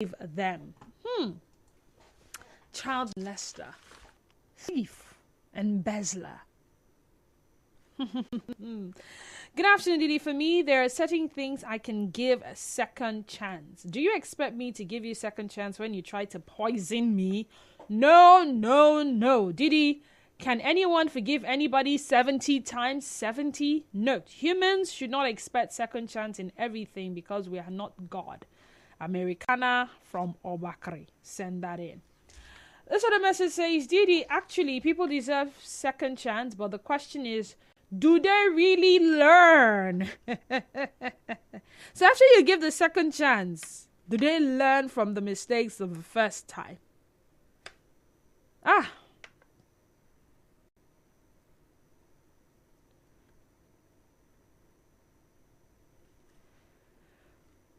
them. Child molester, thief, embezzler. Good afternoon, Didi. For me, there are certain things I can give a second chance. Do you expect me to give you a second chance when you try to poison me? No, no, no. Didi, can anyone forgive anybody 70 times 70? Note, humans should not expect second chance in everything because we are not God. Americana from Obakri. Send that in. This other message says, Didi, actually, people deserve second chance, but the question is, do they really learn? So after you give the second chance, do they learn from the mistakes of the first time? Ah.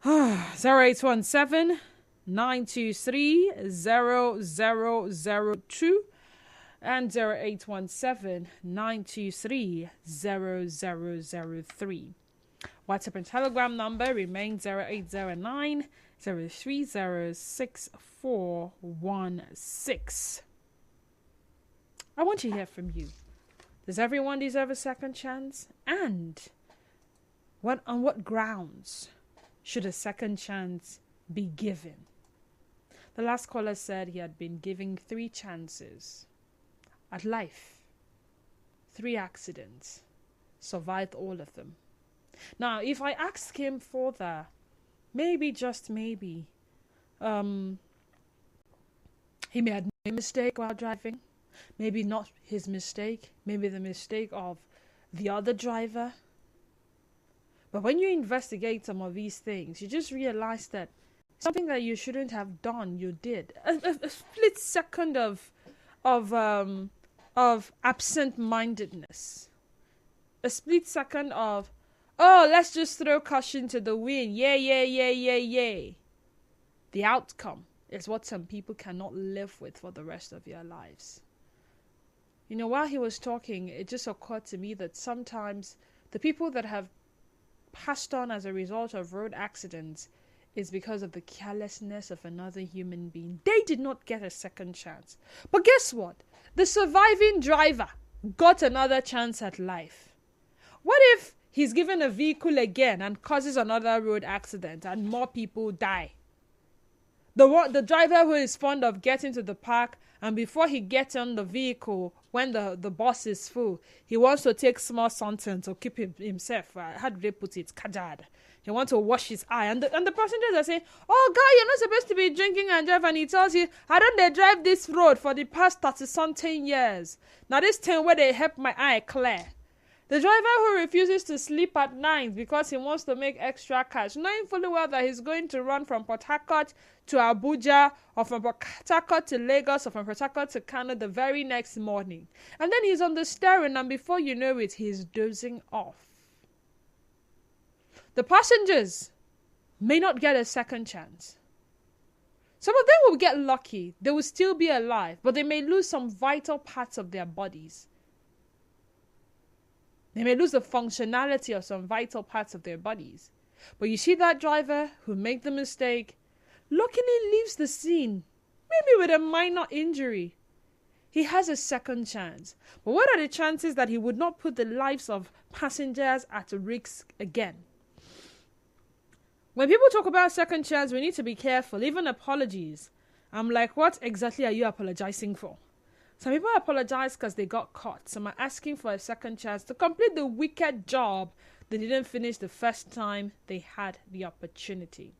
0817-923-0002 and 0817-923-0003. WhatsApp and Telegram number remains 0809-030-6416. I want to hear from you. Does everyone deserve a second chance? And on what grounds should a second chance be given? The last caller said he had been given 3 chances at life. 3 accidents. Survived all of them. Now, if I ask him further, maybe, just maybe, he may have made a mistake while driving. Maybe not his mistake. Maybe the mistake of the other driver. But when you investigate some of these things, you just realize that something that you shouldn't have done, you did. A split second of absent-mindedness. A split second of, oh, let's just throw caution to the wind. Yay. The outcome is what some people cannot live with for the rest of their lives. You know, while he was talking, it just occurred to me that sometimes the people that have passed on as a result of road accidents is because of the carelessness of another human being. They did not get a second chance. But guess what? The surviving driver got another chance at life. What if he's given a vehicle again and causes another road accident and more people die? The driver who is fond of getting to the park, and before he gets on the vehicle, when the bus is full, he wants to take small something to keep himself, how do they put it, kajad. He wants to wash his eye. And the passengers are saying, oh, guy, you're not supposed to be drinking and drive. And he tells you, I don't they drive this road for the past 30-something years. Now this time where they help my eye clear. The driver who refuses to sleep at night because he wants to make extra cash, knowing fully well that he's going to run from Port Harcourt to Abuja, or from Port Harcourt to Lagos, or from Port Harcourt to Kano the very next morning. And then he's on the steering, and before you know it, he's dozing off. The passengers may not get a second chance. Some of them will get lucky. They will still be alive, but they may lose some vital parts of their bodies. They may lose the functionality of some vital parts of their bodies. But you see that driver who made the mistake, luckily leaves the scene, maybe with a minor injury. He has a second chance. But what are the chances that he would not put the lives of passengers at risk again? When people talk about second chance, we need to be careful. Even apologies. I'm like, what exactly are you apologizing for? Some people apologize because they got caught. Some are asking for a second chance to complete the wicked job they didn't finish the first time they had the opportunity.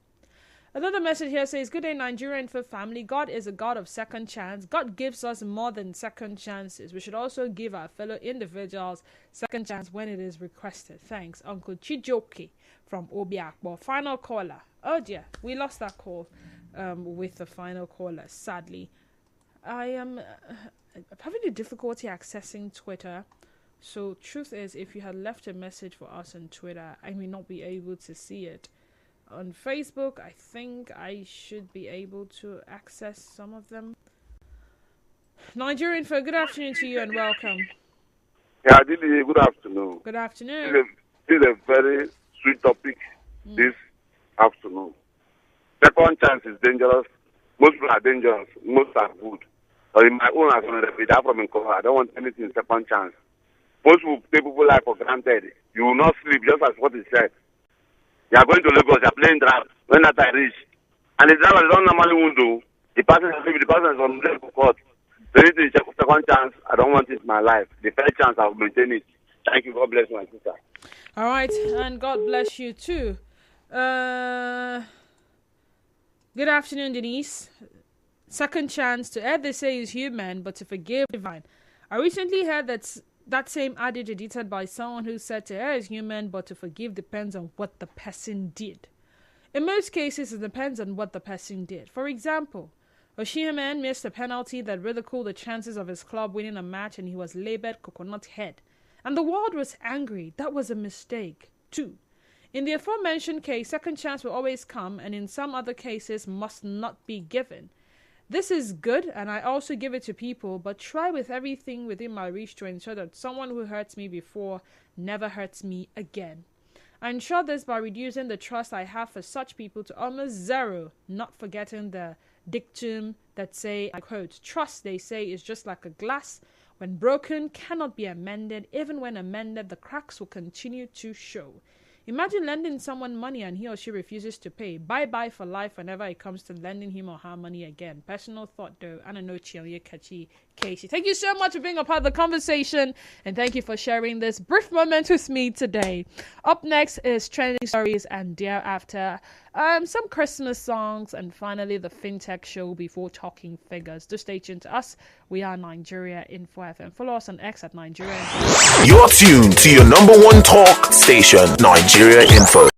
Another message here says, good day, Nigerian for family. God is a God of second chance. God gives us more than second chances. We should also give our fellow individuals second chance when it is requested. Thanks, Uncle Chijoke from Obiakbo. Final caller. Oh dear, we lost that call with the final caller, sadly. I am having a difficulty accessing Twitter. So truth is, if you had left a message for us on Twitter, I may not be able to see it. On Facebook, I think I should be able to access some of them. Nigerian for good afternoon to you and welcome. Yeah, Didi, good afternoon. Good afternoon. This is a very sweet topic this afternoon. Second chance is dangerous. Most people are dangerous. Most are good. But in my own, as an that from Nkoro, I don't want anything second chance. Most will take people life for granted. You will not sleep, just as what he said. You are going to Lagos, you are playing draft. When that I reach, and the driver don't normally won't do. The person is on the court. So need to check second chance. I don't want it in my life. The third chance, I will maintain it. Thank you. God bless my sister. All right, and God bless you too. Good afternoon, Denise. Second chance to err, they say, is human, but to forgive, divine. I recently heard that same adage edited by someone who said to err is human, but to forgive depends on what the person did. In most cases, it depends on what the person did. For example, Osimhen missed a penalty that ridiculed the chances of his club winning a match, and he was labelled coconut head. And the world was angry. That was a mistake, too. In the aforementioned case, second chance will always come, and in some other cases must not be given. This is good, and I also give it to people, but try with everything within my reach to ensure that someone who hurts me before never hurts me again. I ensure this by reducing the trust I have for such people to almost zero, not forgetting the dictum that say, I quote, trust, they say, is just like a glass. When broken, cannot be amended. Even when amended, the cracks will continue to show. Imagine lending someone money and he or she refuses to pay. Bye-bye for life whenever it comes to lending him or her money again. Personal thought, though. I don't know, Kachi Casey. Thank you so much for being a part of the conversation, and thank you for sharing this brief moment with me today. Up next is Trending Stories, and thereafter, some Christmas songs, and finally the FinTech Show before talking figures. Do stay tuned to us. We are Nigeria Info FM. Follow us on X at Nigeria Info. You're tuned to your number one talk station, Nigeria Info.